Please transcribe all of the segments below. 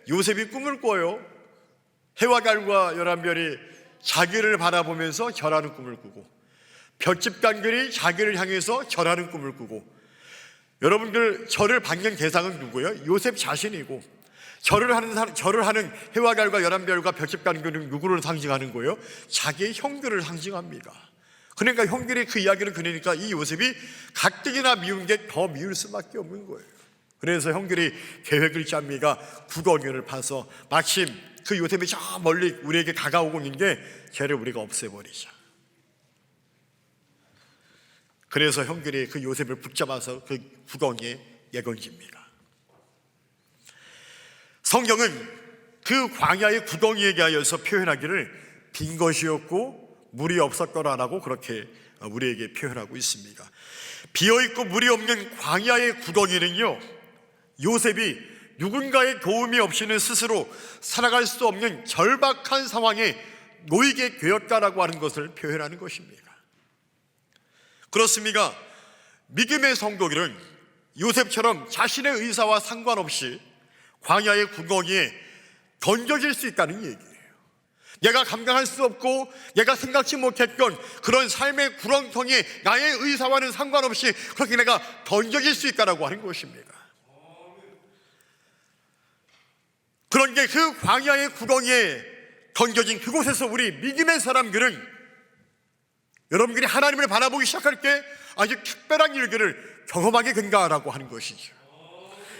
요셉이 꿈을 꿔요. 해와 달과 11별이 자기를 바라보면서 절하는 꿈을 꾸고, 별집 간들이 자기를 향해서 절하는 꿈을 꾸고. 여러분들, 절을 받는 대상은 누구예요? 요셉 자신이고, 절을 하는 해와 달과 11별과 별집 간들은 누구를 상징하는 거예요? 자기의 형들을 상징합니다. 그러니까 형들이 그 이야기를 그러니까 이 요셉이 가뜩이나 미운 게 더 미울 수밖에 없는 거예요. 그래서 형들이 계획을 짭니다. 구덩이를 파서 마침 그 요셉이 저 멀리 우리에게 다가오고 있는 게 걔를 우리가 없애버리자. 그래서 형들이 그 요셉을 붙잡아서 그 구덩이에 내던집니다. 성경은 그 광야의 구덩이에 대하여서 표현하기를 빈 것이었고 물이 없었더라라고 그렇게 우리에게 표현하고 있습니다. 비어있고 물이 없는 광야의 구덩이는요, 요셉이 누군가의 도움이 없이는 스스로 살아갈 수 없는 절박한 상황에 놓이게 되었다라고 하는 것을 표현하는 것입니다. 그렇습니다. 믿음의 성도들은 요셉처럼 자신의 의사와 상관없이 광야의 구덩이에 던져질 수 있다는 얘기예요. 내가 감당할 수 없고 내가 생각지 못했던 그런 삶의 구렁텅이에 나의 의사와는 상관없이 그렇게 내가 던져질 수 있다라고 하는 것입니다. 그런데 그 광야의 구덩이에 던져진 그곳에서 우리 믿음의 사람들은 여러분들이 하나님을 바라보기 시작할 때 아주 특별한 일들을 경험하게 된다라고 하는 것이죠.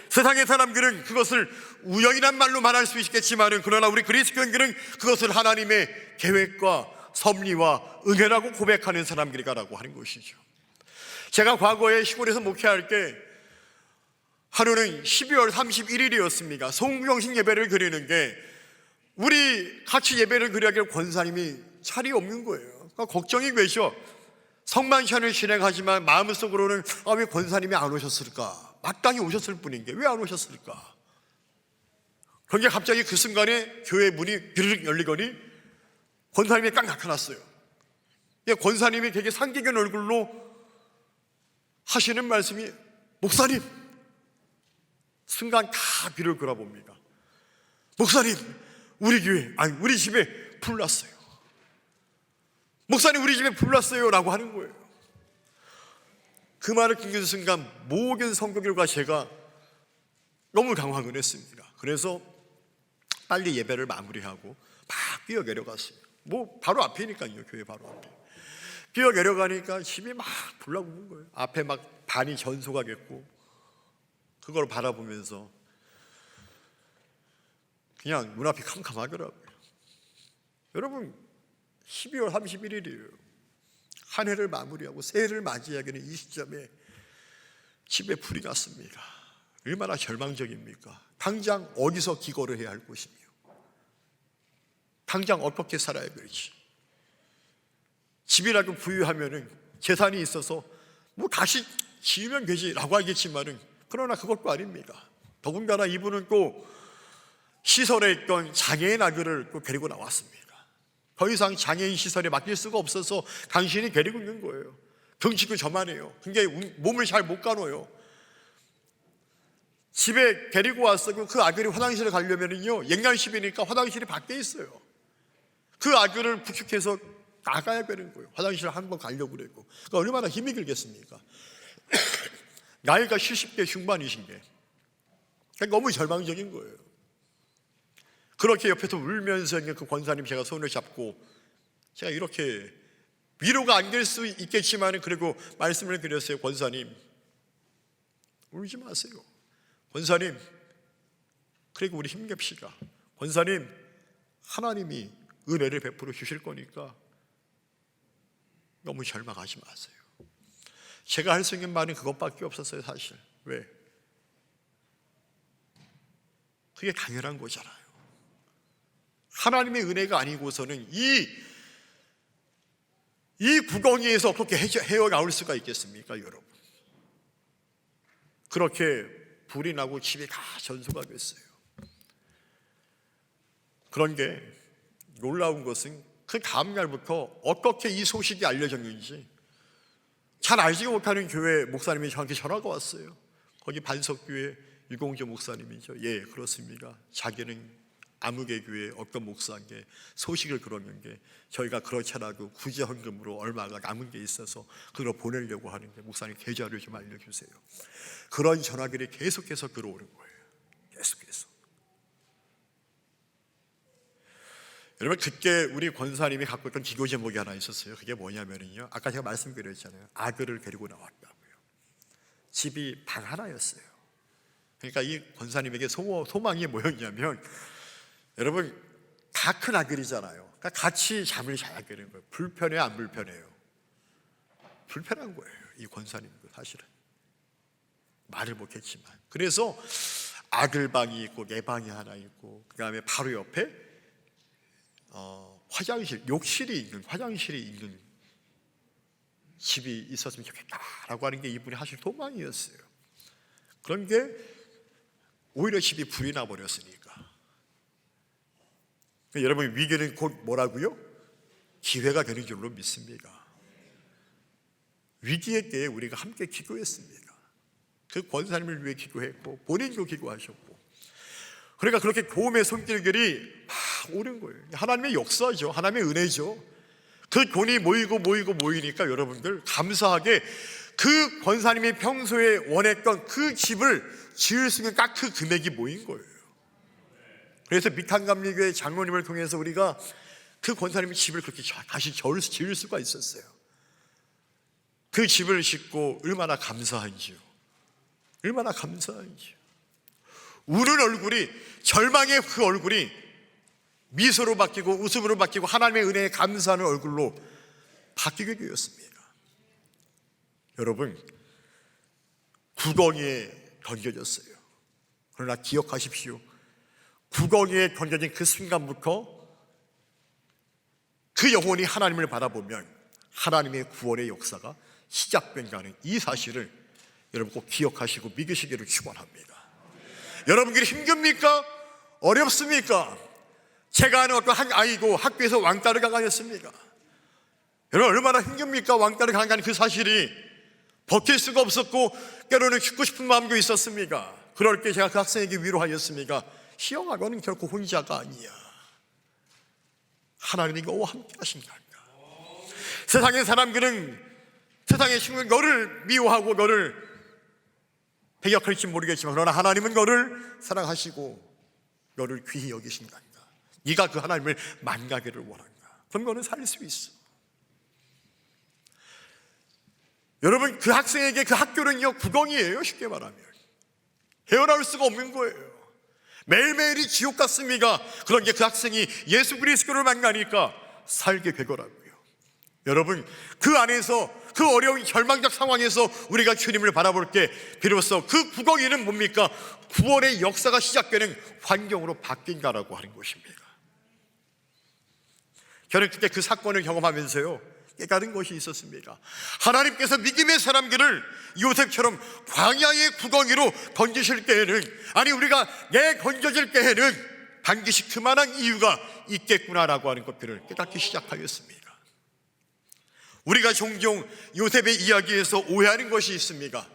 세상의 사람들은 그것을 우연이란 말로 말할 수 있겠지만, 그러나 우리 그리스도인들은 그것을 하나님의 계획과 섭리와 은혜라고 고백하는 사람들이라고 하는 것이죠. 제가 과거에 시골에서 목회할 때 하루는 12월 31일이었습니다. 송구영신 예배를 드리는 게, 우리 같이 예배를 드리기를 권사님이 차리 없는 거예요. 그러니까 걱정이 되죠. 성만찬을 진행하지만 마음속으로는 왜 권사님이 안 오셨을까? 마땅히 오셨을 뿐인데 왜 안 오셨을까? 그런데 갑자기 그 순간에 교회 문이 비르륵 열리더니 권사님이 딱 나타났어요. 권사님이 되게 상기된 얼굴로 하시는 말씀이, 목사님. 순간 다 비를 걸어봅니다. 목사님, 우리 집에 불 났어요. 목사님, 우리 집에 불 났어요 라고 하는 거예요. 그 말을 듣는 순간 모든 성도들과 제가 너무 당황을 했습니다. 그래서 빨리 예배를 마무리하고 막 뛰어 내려갔어요. 바로 앞이니까요, 교회 바로 앞에. 뛰어 내려가니까 집이 막 불나오는 거예요. 앞에 막 반이 전소가 됐고, 그걸 바라보면서 그냥 눈앞이 캄캄하더라고요. 여러분, 12월 31일이에요. 한 해를 마무리하고 새해를 맞이하기는 이 시점에 집에 불이 났습니다. 얼마나 절망적입니까? 당장 어디서 기거를 해야 할 것이며, 당장 어떻게 살아야 될지. 집이라도 부유하면은 재산이 있어서 다시 지으면 되지라고 하겠지만은, 그러나 그것도 아닙니다. 더군다나 이분은 또 시설에 있던 장애인 아들을 또 데리고 나왔습니다. 더 이상 장애인 시설에 맡길 수가 없어서 당신이 데리고 있는 거예요. 덩치도 저만해요. 근데 몸을 잘 못 가눠요. 집에 데리고 왔어요. 그 아들이 화장실에 가려면요, 옛날식이니까 화장실이 밖에 있어요. 그 아들을 부축해서 나가야 되는 거예요. 화장실을 한번 가려고 그랬고. 그러니까 얼마나 힘이 들겠습니까? 나이가 70대 중반이신데 너무 절망적인 거예요. 그렇게 옆에서 울면서 그 권사님 제가 손을 잡고, 제가 이렇게 위로가 안 될 수 있겠지만 그리고 말씀을 드렸어요. 권사님, 울지 마세요. 권사님, 그리고 우리 힘냅시다. 권사님, 하나님이 은혜를 베풀어 주실 거니까 너무 절망하지 마세요. 제가 할 수 있는 말은 그것밖에 없었어요, 사실. 왜? 그게 당연한 거잖아요. 하나님의 은혜가 아니고서는 이 구덩이에서 어떻게 헤어나올 수가 있겠습니까, 여러분? 그렇게 불이 나고 집이 다 전소가 됐어요. 그런데 놀라운 것은 그 다음 날부터 어떻게 이 소식이 알려졌는지 잘 알지 못하는 교회 목사님이 저한테 전화가 왔어요. 거기 반석교회 유공조 목사님이죠. 예, 그렇습니다. 자기는 아무개교회 어떤 목사에게 소식을 들었는데 저희가 그렇잖아도 구제헌금으로 얼마가 남은 게 있어서 그걸 보내려고 하는데 목사님 계좌를 좀 알려주세요. 그런 전화들이 계속해서 들어오는 거예요. 계속해서. 여러분, 그때 우리 권사님이 갖고 있던 기도 제목이 하나 있었어요. 그게 뭐냐면요, 아까 제가 말씀드렸잖아요. 아들을 데리고 나왔다고요. 집이 방 하나였어요. 그러니까 이 권사님에게 소망이 뭐였냐면, 여러분, 다 큰 아들이잖아요. 그러니까 같이 잠을 자야 되는 거예요. 불편해요, 안 불편해요? 불편한 거예요, 이 권사님도. 사실은 말을 못했지만. 그래서 아들 방이 있고 내 방이 하나 있고, 그 다음에 바로 옆에 화장실, 욕실이 있는, 화장실이 있는 집이 있었으면 좋겠다라고 하는 게 이분이 하실 소망이었어요. 그런 게 오히려 집이 불이 나버렸으니까. 여러분, 위기는 곧 뭐라고요? 기회가 되는 줄로 믿습니다. 위기의 때에 우리가 함께 기도했습니다. 그 권사님을 위해 기도했고 본인도 기도하셨고, 그러니까 그렇게 도움의 손길들이 막 오는 거예요. 하나님의 역사죠. 하나님의 은혜죠. 그 돈이 모이니까 여러분들 감사하게 그 권사님이 평소에 원했던 그 집을 지을 수 있는 딱 그 금액이 모인 거예요. 그래서 미탄감리교회 장로님을 통해서 우리가 그 권사님의 집을 그렇게 다시 지을 수가 있었어요. 그 집을 짓고 얼마나 감사한지요. 얼마나 감사한지요. 우는 얼굴이, 절망의 그 얼굴이 미소로 바뀌고 웃음으로 바뀌고 하나님의 은혜에 감사하는 얼굴로 바뀌게 되었습니다. 여러분, 구덩이에 던져졌어요. 그러나 기억하십시오. 구덩이에 던져진 그 순간부터 그 영혼이 하나님을 바라보면 하나님의 구원의 역사가 시작된다는 이 사실을 여러분 꼭 기억하시고 믿으시기를 축원합니다. 여러분들이 힘듭니까? 어렵습니까? 제가 아는 어떤 한 아이고 학교에서 왕따를 강간했습니까? 여러분, 얼마나 힘듭니까? 왕따를 강간한 그 사실이 버틸 수가 없었고 때로는 죽고 싶은 마음도 있었습니까? 그럴 때 제가 그 학생에게 위로하였습니까? 희영하고는 결코 혼자가 아니야. 하나님이 너와 함께 하신다. 세상의 사람들은, 세상의 친구는 너를 미워하고 너를 배격할지 모르겠지만, 그러나 하나님은 너를 사랑하시고 너를 귀히 여기신다. 네가 그 하나님을 만나기를 원한다. 그럼 너는 살 수 있어. 여러분, 그 학생에게 그 학교는요, 구덩이에요. 쉽게 말하면 헤어나올 수가 없는 거예요. 매일매일이 지옥 같습니다. 그런데 그 학생이 예수 그리스도를 만나니까 살게 되더라고요. 여러분, 그 안에서, 그 어려운 절망적 상황에서 우리가 주님을 바라볼 때 비로소 그 구덩이는 뭡니까? 구원의 역사가 시작되는 환경으로 바뀐다라고 하는 것입니다. 저는 그때 그 사건을 경험하면서요, 깨달은 것이 있었습니다. 하나님께서 믿음의 사람들을 요셉처럼 광야의 구덩이로 던지실 때에는, 아니 우리가 던져질 때에는 반드시 그만한 이유가 있겠구나라고 하는 것들을 깨닫기 시작하였습니다. 우리가 종종 요셉의 이야기에서 오해하는 것이 있습니다.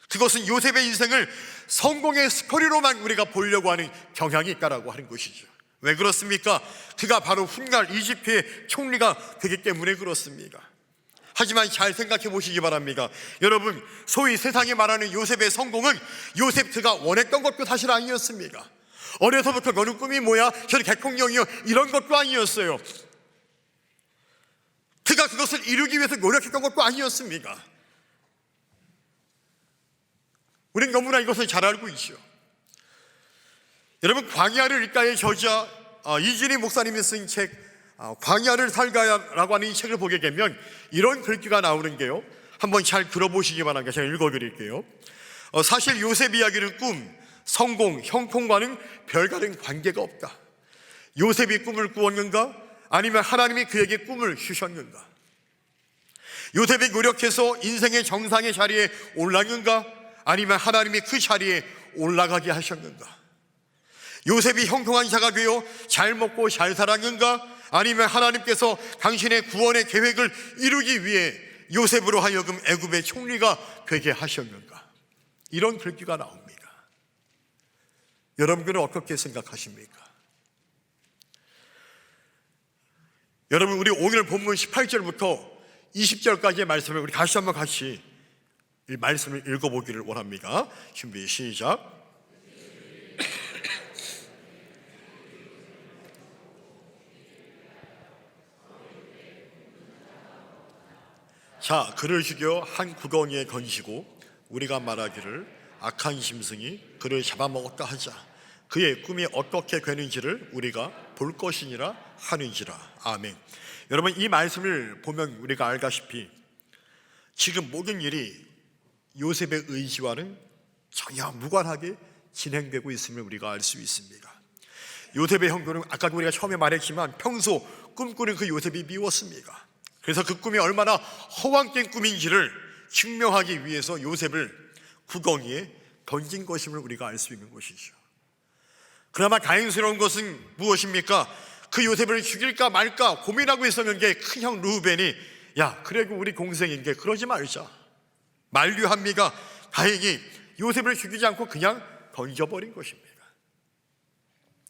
그것은 요셉의 인생을 성공의 스토리로만 우리가 보려고 하는 경향이 있다라고 하는 것이죠. 왜 그렇습니까? 그가 바로 훗날 이집트의 총리가 되기 때문에 그렇습니다. 하지만 잘 생각해 보시기 바랍니다. 여러분, 소위 세상이 말하는 요셉의 성공은 요셉 그가 원했던 것도 사실 아니었습니다. 어려서부터 너는 꿈이 뭐야? 저는 대통령이요, 이런 것도 아니었어요. 그가 그것을 이루기 위해서 노력했던 것도 아니었습니다. 우리는 너무나 이것을 잘 알고 있죠. 여러분, 광야를 읽다의 저자 이진희 목사님이 쓴 책 광야를 살가야라고 하는 이 책을 보게 되면 이런 글귀가 나오는 게요, 한번 잘 들어보시기 바랍니다. 제가 읽어드릴게요. 사실 요셉 이야기는 꿈, 성공, 형통과는 별다른 관계가 없다. 요셉이 꿈을 꾸었는가? 아니면 하나님이 그에게 꿈을 주셨는가? 요셉이 노력해서 인생의 정상의 자리에 올랐는가? 아니면 하나님이 그 자리에 올라가게 하셨는가? 요셉이 형통한 자가 되어 잘 먹고 잘 살았는가? 아니면 하나님께서 당신의 구원의 계획을 이루기 위해 요셉으로 하여금 애굽의 총리가 되게 하셨는가? 이런 글귀가 나옵니다. 여러분들은 어떻게 생각하십니까? 여러분, 우리 오늘 본문 18절부터 20절까지의 말씀을 우리 다시 한번 같이 이 말씀을 읽어보기를 원합니다. 준비 시작. 자, 그를 죽여 한 구덩이에 던지고 우리가 말하기를 악한 짐승이 그를 잡아먹었다 하자. 그의 꿈이 어떻게 되는지를 우리가 볼 것이니라 하는지라. 아멘. 여러분, 이 말씀을 보면 우리가 알다시피 지금 모든 일이 요셉의 의지와는 전혀 무관하게 진행되고 있음을 우리가 알 수 있습니다. 요셉의 형들은 아까도 우리가 처음에 말했지만 평소 꿈꾸는 그 요셉이 미웠습니다. 그래서 그 꿈이 얼마나 허황된 꿈인지를 증명하기 위해서 요셉을 구덩이에 던진 것임을 우리가 알 수 있는 것이죠. 그나마 다행스러운 것은 무엇입니까? 그 요셉을 죽일까 말까 고민하고 있었는데 큰형 르우벤이 야, 그래도 우리 동생인데 그러지 말자 만류합니다. 다행히 요셉을 죽이지 않고 그냥 던져버린 것입니다.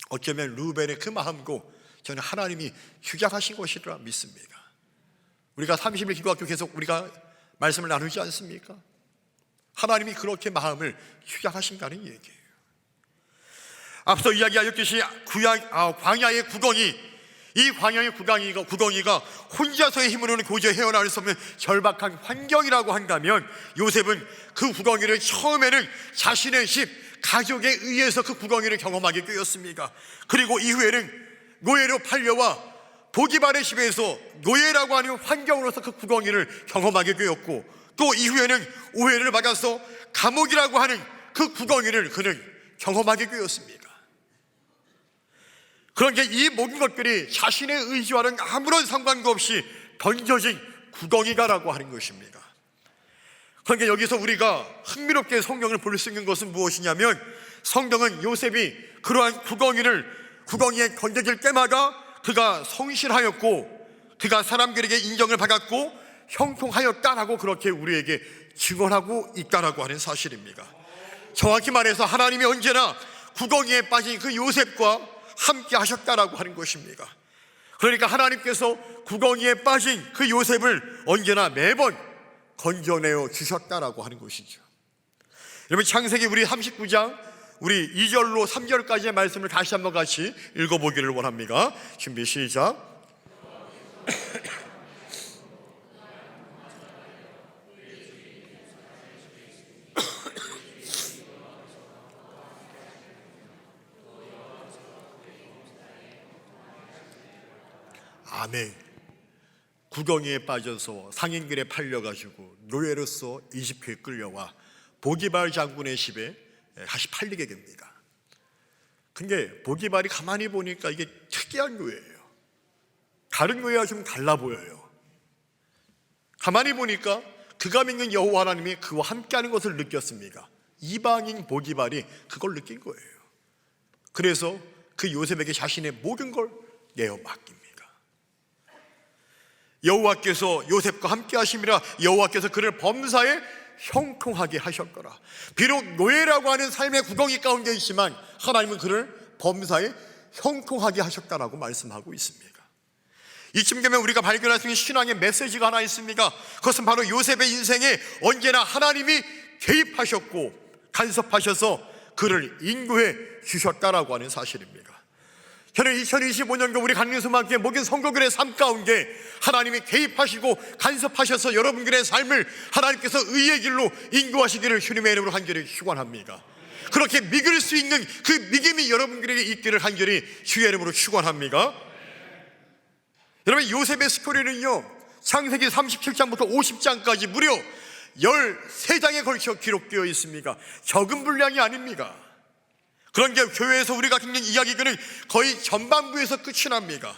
어쩌면 르우벤의 그 마음도 저는 하나님이 휴작하신 것이라 믿습니다. 우리가 30일 기도학교 계속 우리가 말씀을 나누지 않습니까? 하나님이 그렇게 마음을 휴작하신다는 얘기예요. 앞서 이야기하였듯이 광야의 구덩이, 이 광야의 구덩이가 혼자서의 힘으로는 도저히 헤어나올 수 없는 절박한 환경이라고 한다면 요셉은 그 구덩이를 처음에는 자신의 집, 가족에 의해서 그 구덩이를 경험하게 되었습니다. 그리고 이후에는 노예로 팔려와 보디발의 집에서 노예라고 하는 환경으로서 그 구덩이를 경험하게 되었고, 또 이후에는 오해를 받아서 감옥이라고 하는 그 구덩이를 그는 경험하게 되었습니다. 그런데 이 모든 것들이 자신의 의지와는 아무런 상관도 없이 던져진 구덩이가라고 하는 것입니다. 그러니까 여기서 우리가 흥미롭게 성경을 볼 수 있는 것은 무엇이냐면, 성경은 요셉이 그러한 구덩이에 던져질 때마다 그가 성실하였고 그가 사람들에게 인정을 받았고 형통하였다라고 그렇게 우리에게 증언하고 있다라고 하는 사실입니다. 정확히 말해서 하나님이 언제나 구덩이에 빠진 그 요셉과 함께 하셨다라고 하는 것입니다. 그러니까 하나님께서 구덩이에 빠진 그 요셉을 언제나 매번 건져내어 주셨다라고 하는 것이죠. 여러분, 창세기 우리 39장 우리 2절로 3절까지의 말씀을 다시 한번 같이 읽어보기를 원합니다. 준비 시작. 아멘. 구덩이에 빠져서 상인들에 팔려가지고 노예로서 이집트에 끌려와 보디발 장군의 집에 다시 팔리게 됩니다. 근데 보디발이 가만히 보니까 이게 특이한 노예예요. 다른 노예와 좀 달라 보여요. 가만히 보니까 그가 믿는 여호와 하나님이 그와 함께하는 것을 느꼈습니다. 이방인 보디발이 그걸 느낀 거예요. 그래서 그 요셉에게 자신의 모든 걸 내어 맡깁니다. 여호와께서 요셉과 함께 하심이라. 여호와께서 그를 범사에 형통하게 하셨더라. 비록 노예라고 하는 삶의 구덩이 가운데 있지만 하나님은 그를 범사에 형통하게 하셨다라고 말씀하고 있습니다. 이쯤 되면 우리가 발견할 수 있는 신앙의 메시지가 하나 있습니다. 그것은 바로 요셉의 인생에 언제나 하나님이 개입하셨고 간섭하셔서 그를 인도해 주셨다라고 하는 사실입니다. 저는 2025년도 우리 강림소망교회 모든 성도들의 삶 가운데 하나님이 개입하시고 간섭하셔서 여러분들의 삶을 하나님께서 의의 길로 인도하시기를 주님의 이름으로 간절히 축원합니다. 그렇게 믿을 수 있는 그 믿음이 여러분들에게 있기를 간절히 주의 이름으로 축원합니다. 여러분, 요셉의 스토리는요, 창세기 37장부터 50장까지 무려 13장에 걸쳐 기록되어 있습니다. 적은 분량이 아닙니다. 그런데 교회에서 우리가 듣는 이야기들은 거의 전반부에서 끝이 납니다.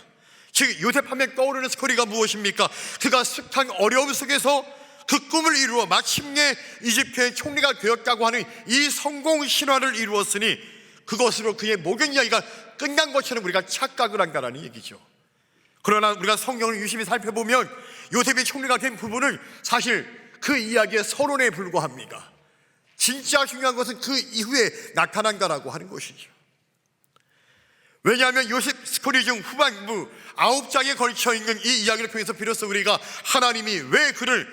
즉 요셉하면 떠오르는 스토리가 무엇입니까? 그가 숱한 어려움 속에서 그 꿈을 이루어 마침내 이집트의 총리가 되었다고 하는 이 성공 신화를 이루었으니 그것으로 그의 모든 이야기가 끝난 것처럼 우리가 착각을 한다는 얘기죠. 그러나 우리가 성경을 유심히 살펴보면 요셉이 총리가 된 부분은 사실 그 이야기의 서론에 불과합니다. 진짜 중요한 것은 그 이후에 나타난다라고 하는 것이죠. 왜냐하면 요셉 스토리 중 후반부 9장에 걸쳐 있는 이 이야기를 통해서 비로소 우리가 하나님이 왜 그를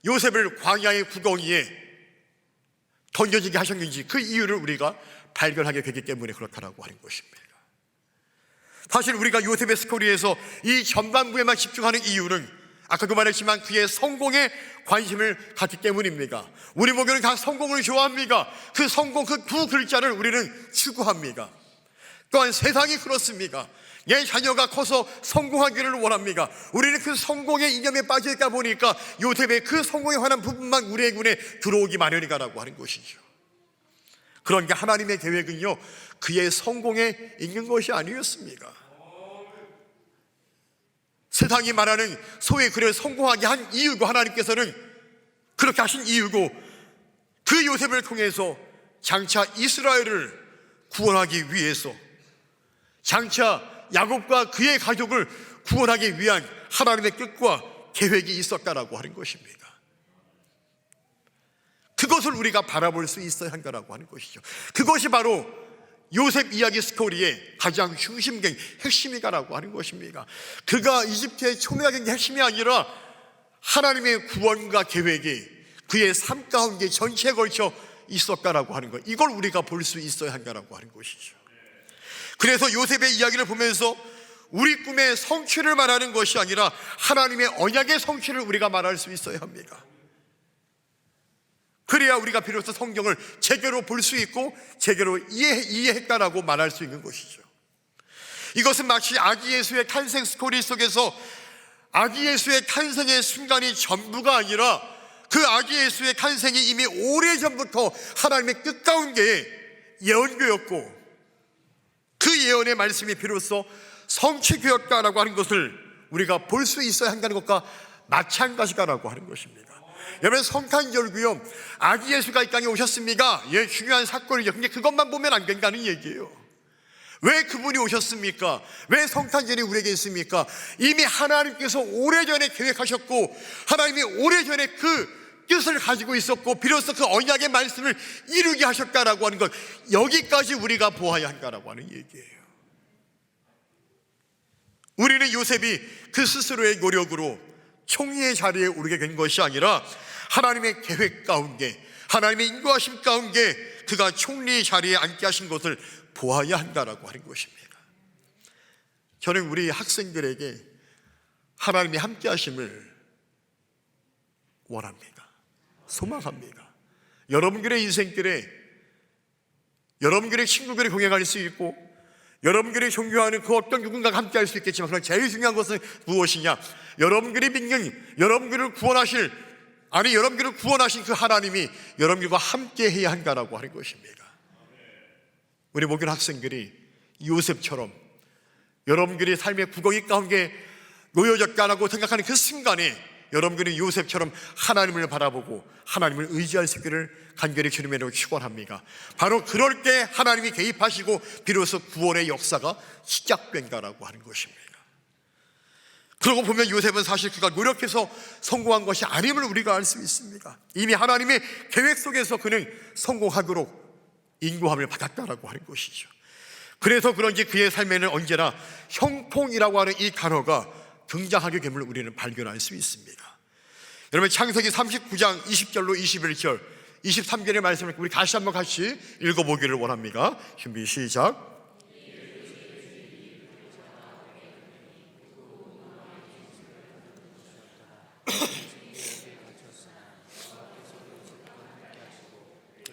요셉을 광야의 구덩이에 던져지게 하셨는지 그 이유를 우리가 발견하게 되기 때문에 그렇다라고 하는 것입니다. 사실 우리가 요셉의 스토리에서 이 전반부에만 집중하는 이유는 아까도 말했지만 그의 성공에 관심을 갖기 때문입니다. 우리 모교는 다 성공을 좋아합니다. 그 성공, 그 두 글자를 우리는 추구합니다. 또한 세상이 그렇습니다. 내 자녀가 커서 성공하기를 원합니다. 우리는 그 성공의 이념에 빠져 있다 보니까 요셉의 그 성공에 관한 부분만 우리의 눈에 들어오기 마련이다라고 하는 것이죠. 그런데 하나님의 계획은요, 그의 성공에 있는 것이 아니었습니다. 세상이 말하는 소위 그를 성공하게 한 이유고, 하나님께서는 그렇게 하신 이유고, 그 요셉을 통해서 장차 이스라엘을 구원하기 위해서, 장차 야곱과 그의 가족을 구원하기 위한 하나님의 뜻과 계획이 있었다라고 하는 것입니다. 그것을 우리가 바라볼 수 있어야 한다라고 하는 것이죠. 그것이 바로 요셉 이야기 스토리의 가장 중심된 핵심이다라고 하는 것입니다. 그가 이집트의 초미하게 핵심이 아니라 하나님의 구원과 계획이 그의 삶 가운데 전체에 걸쳐 있었다라고 하는 것, 이걸 우리가 볼 수 있어야 한다라고 하는 것이죠. 그래서 요셉의 이야기를 보면서 우리 꿈의 성취를 말하는 것이 아니라 하나님의 언약의 성취를 우리가 말할 수 있어야 합니다. 그래야 우리가 비로소 성경을 제대로 볼 수 있고 제대로 이해했다라고 말할 수 있는 것이죠. 이것은 마치 아기 예수의 탄생 스토리 속에서 아기 예수의 탄생의 순간이 전부가 아니라 그 아기 예수의 탄생이 이미 오래전부터 하나님의 뜻 가운데 예언되었고, 그 예언의 말씀이 비로소 성취되었다라고 하는 것을 우리가 볼 수 있어야 한다는 것과 마찬가지다라고 하는 것입니다. 여러분, 성탄절도요, 아기 예수가 이 땅에 오셨습니까? 예, 중요한 사건이죠. 근데 그것만 보면 안 된다는 얘기예요. 왜 그분이 오셨습니까? 왜 성탄절이 우리에게 있습니까? 이미 하나님께서 오래전에 계획하셨고, 하나님이 오래전에 그 뜻을 가지고 있었고, 비로소 그 언약의 말씀을 이루게 하셨다라고 하는 것, 여기까지 우리가 보아야 한다라고 하는 얘기예요. 우리는 요셉이 그 스스로의 노력으로 총리의 자리에 오르게 된 것이 아니라 하나님의 계획 가운데, 하나님의 인도하심 가운데 그가 총리의 자리에 앉게 하신 것을 보아야 한다라고 하는 것입니다. 저는 우리 학생들에게 하나님의 함께 하심을 원합니다. 소망합니다. 여러분들의 인생길에 여러분들의 친구들이 공행할 수 있고, 여러분들이 존경하는 그 어떤 누군가가 함께 할 수 있겠지만, 그러나 제일 중요한 것은 무엇이냐? 여러분들이 믿는, 여러분들을 구원하신 그 하나님이 여러분들과 함께 해야 한다라고 하는 것입니다. 우리 모든 학생들이 요셉처럼 여러분들이 삶의 구덩이 가운데 놓여졌다라고 생각하는 그 순간에 여러분들이 요셉처럼 하나님을 바라보고 하나님을 의지할 수 있기를 간절히 주님의 이름으로 축원합니다. 바로 그럴 때 하나님이 개입하시고 비로소 구원의 역사가 시작된다라고 하는 것입니다. 그러고 보면 요셉은 사실 그가 노력해서 성공한 것이 아님을 우리가 알 수 있습니다. 이미 하나님의 계획 속에서 그는 성공하도록 인도함을 받았다라고 하는 것이죠. 그래서 그런지 그의 삶에는 언제나 형통이라고 하는 이 단어가 등장하게 됨을 우리는 발견할 수 있습니다. 여러분, 창세기 39장 20절로 21절 23절의 말씀을 우리 다시 한번 같이 읽어보기를 원합니다. 준비 시작.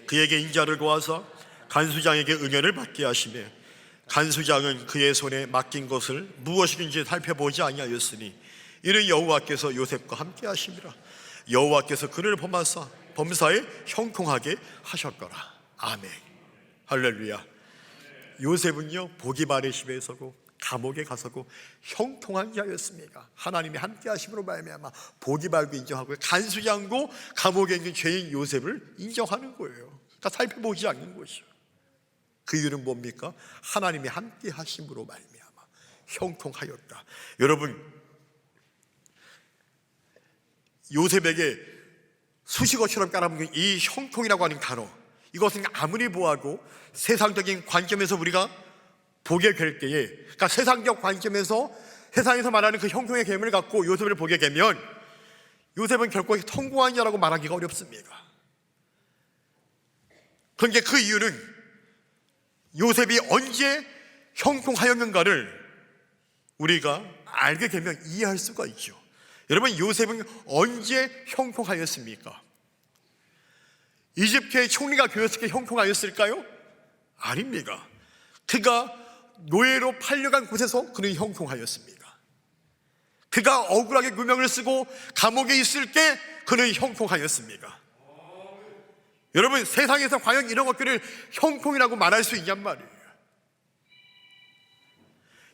그에게 인자를 고하사 간수장에게 응연을 받게 하시며, 간수장은 그의 손에 맡긴 것을 무엇이든지 살펴보지 아니하였으니 이는 여호와께서 요셉과 함께 하심이라. 여호와께서 그를 범사에 형통하게 하셨더라. 아멘. 할렐루야. 요셉은요, 복이 많으심에 서고 감옥에 가서고 형통한 자였습니다. 하나님이 함께 하심으로 말미암아 복이 많고 인정하고, 간수장도 감옥에 있는 죄인 요셉을 인정하는 거예요. 그러니까 살펴보지 않는 것이죠. 그 이유는 뭡니까? 하나님이 함께 하심으로 말미암아 형통하였다. 여러분, 요셉에게 수식어처럼 깔아먹은 이 형통이라고 하는 단어, 이것은 아무리 보아도 세상적인 관점에서 우리가 보게 될 때에, 그러니까 세상적 관점에서 세상에서 말하는 그 형통의 개념을 갖고 요셉을 보게 되면 요셉은 결코 성공한 자라고 말하기가 어렵습니다. 그런데 그 이유는 요셉이 언제 형통하였는가를 우리가 알게 되면 이해할 수가 있죠. 여러분, 요셉은 언제 형통하였습니까? 이집트의 총리가 되었을 때 형통하였을까요? 아닙니다. 그가 노예로 팔려간 곳에서 그는 형통하였습니다. 그가 억울하게 누명을 쓰고 감옥에 있을 때 그는 형통하였습니다. 여러분, 세상에서 과연 이런 것들을 형통이라고 말할 수 있냔 말이에요.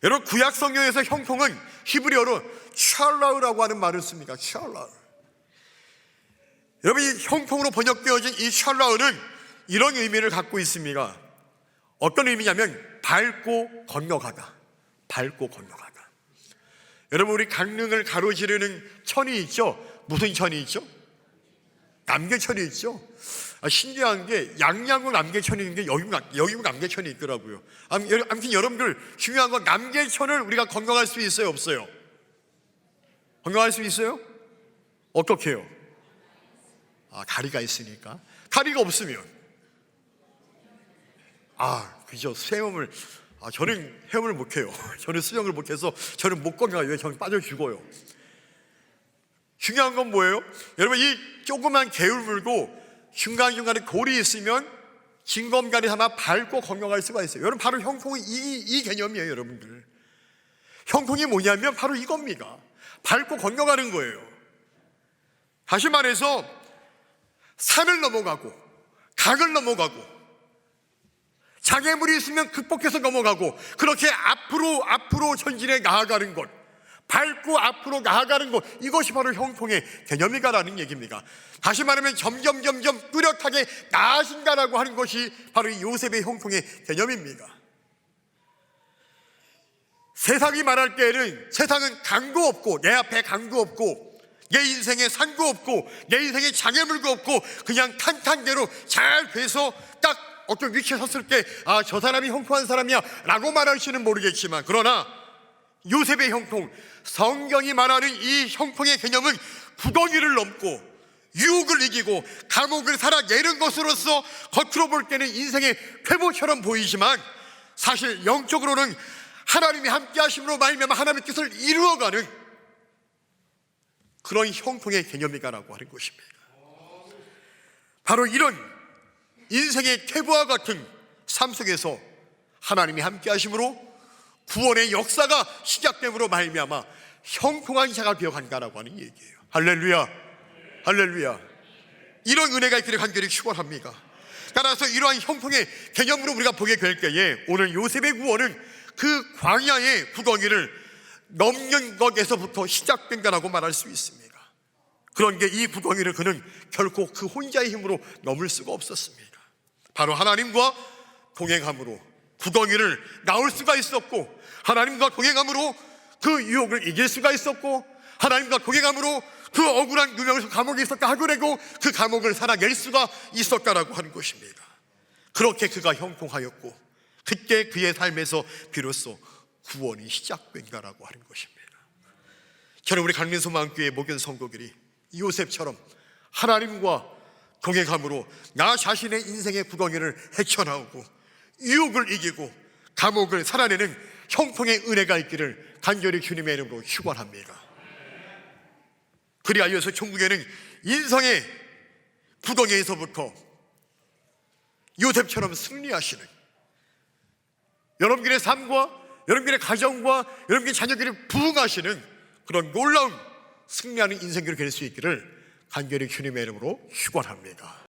여러분, 구약 성경에서 형통은 히브리어로 샬라우라고 하는 말을 씁니다. 샬라우. 여러분, 이 형통으로 번역되어진 이 샬라우는 이런 의미를 갖고 있습니다. 어떤 의미냐면 밟고 건너가다. 밟고 건너가다. 여러분, 우리 강릉을 가로지르는 천이 있죠? 무슨 천이 있죠? 남계천이 있죠? 신기한 게 양양구 남계천이 있는 게 여기고 남계천이 있더라고요. 아무튼 여러분들, 중요한 건 남계천을 우리가 건너갈 수 있어요, 없어요? 건너갈 수 있어요? 어떻게 해요? 다리가 있으니까. 다리가 없으면 그죠. 수영을 저는 헤엄을 못해요. 저는 수영을 못해서 저는 못 건너가요. 저는 빠져 죽어요. 중요한 건 뭐예요? 여러분, 이 조그만 개울 물고 중간중간에 골이 있으면 징검다리 하나 밟고 건너갈 수가 있어요. 여러분, 바로 형통이 이 개념이에요. 여러분들, 형통이 뭐냐면 바로 이겁니다. 밟고 건너가는 거예요. 다시 말해서 산을 넘어가고 강을 넘어가고 장애물이 있으면 극복해서 넘어가고, 그렇게 앞으로 전진해 나아가는 것, 밟고 앞으로 나아가는 것, 이것이 바로 형통의 개념이다라는 얘기입니다. 다시 말하면 점점 뚜렷하게 나아진다라고 하는 것이 바로 이 요셉의 형통의 개념입니다. 세상이 말할 때에는 세상은 강도 없고, 내 앞에 강도 없고, 내 인생에 산도 없고, 내 인생에 장애물도 없고, 그냥 탄탄대로 잘 돼서 딱 어떤 위치에 섰을 때 저 사람이 형통한 사람이야 라고 말할지는 모르겠지만, 그러나 요셉의 형통, 성경이 말하는 이 형통의 개념은 구덩이를 넘고 유혹을 이기고 감옥을 살아내는 것으로서 겉으로 볼 때는 인생의 회복처럼 보이지만, 사실 영적으로는 하나님이 함께 하심으로 말미암아 하나님의 뜻을 이루어가는 그런 형통의 개념이다라고 하는 것입니다. 바로 이런 인생의 퇴보와 같은 삶 속에서 하나님이 함께 하심으로 구원의 역사가 시작됨으로 말미암아 형통한 자가 되어간다라고 하는 얘기예요. 할렐루야, 할렐루야. 이런 은혜가 있기를 간절히 축원합니다. 따라서 이러한 형통의 개념으로 우리가 보게 될 때에 오늘 요셉의 구원은 그 광야의 구덩이를 넘는 것에서부터 시작된다라고 말할 수 있습니다. 그런데 이 구덩이를 그는 결코 그 혼자의 힘으로 넘을 수가 없었습니다. 바로 하나님과 동행함으로 구덩이를 나올 수가 있었고, 하나님과 동행함으로 그 유혹을 이길 수가 있었고, 하나님과 동행함으로 그 억울한 누명에서 감옥에 있었다 하더라도 그 감옥을 살아낼 수가 있었다라고 하는 것입니다. 그렇게 그가 형통하였고, 그때 그의 삶에서 비로소 구원이 시작된다라고 하는 것입니다. 저는 우리 강민소망교회 목연 성도들이 요셉처럼 하나님과 동행함으로 나 자신의 인생의 구덩이를 헤쳐나오고 유혹을 이기고 감옥을 살아내는 형통의 은혜가 있기를 간절히 주님의 이름으로 축원합니다. 그리하여서 천국에는 인생의 구덩이에서부터 요셉처럼 승리하시는, 여러분들의 삶과 여러분들의 가정과 여러분들의 자녀들이 부흥하시는 그런 놀라운 승리하는 인생들이 될 수 있기를 간절히 주님의 이름으로 축원합니다.